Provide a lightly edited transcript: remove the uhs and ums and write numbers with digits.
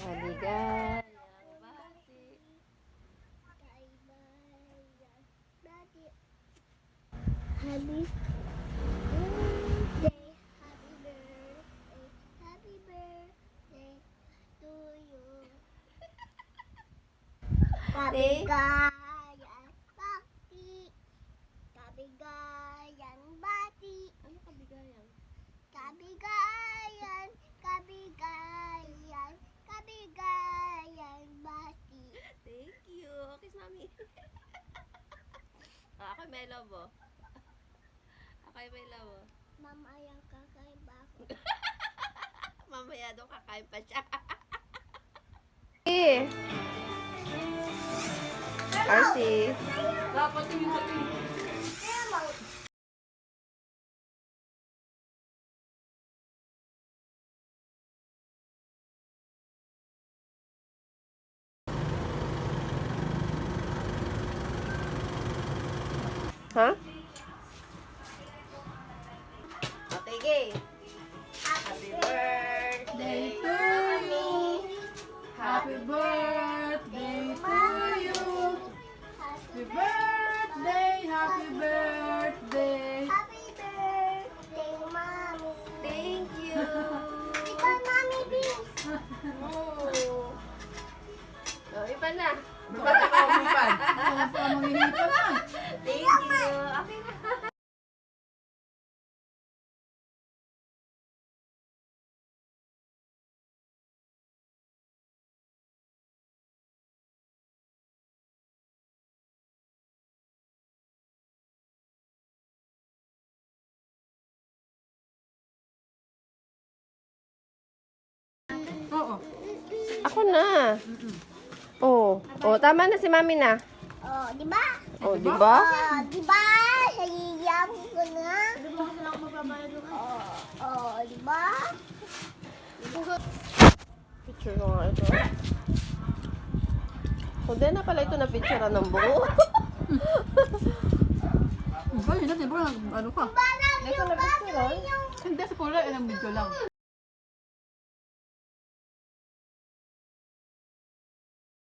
Maligayang bati. Happy birthday, happy birthday to you. Kabigayang bati, kabigayang bati, Ano kabigayang? kabigayang, kabigayang, kabigayang bati. Thank you. Kiss mami. Ako may love oh. Ako may love oh. Mamayang kakaiba ko. Mamaya daw kakain pa siya. Eh. RC. Dapat tingin sa tingin. Ha? Okay, gay. Happy birthday to you. Happy birthday to you. Happy birthday, happy birthday. Happy birthday, Mommy. Thank you. Ikaw, Mommy, please. Oh. Oh, iba na. Ba't ako umipad? Ako pa manghihipad na. Thank you. Okay na. Oo. Ako na. Oh. Oh, tama na si mami na. Oh, di ba? Oh, di ba? Oh, di ba? Sayang ko na. Oh, di ba? Picture ko nga ito. Hindi na pala ito na picture ng buo. Ay, hindi. Ano ka? Parang Ito yung na picture. bagay yung Hindi, sa pula, ilang video lang.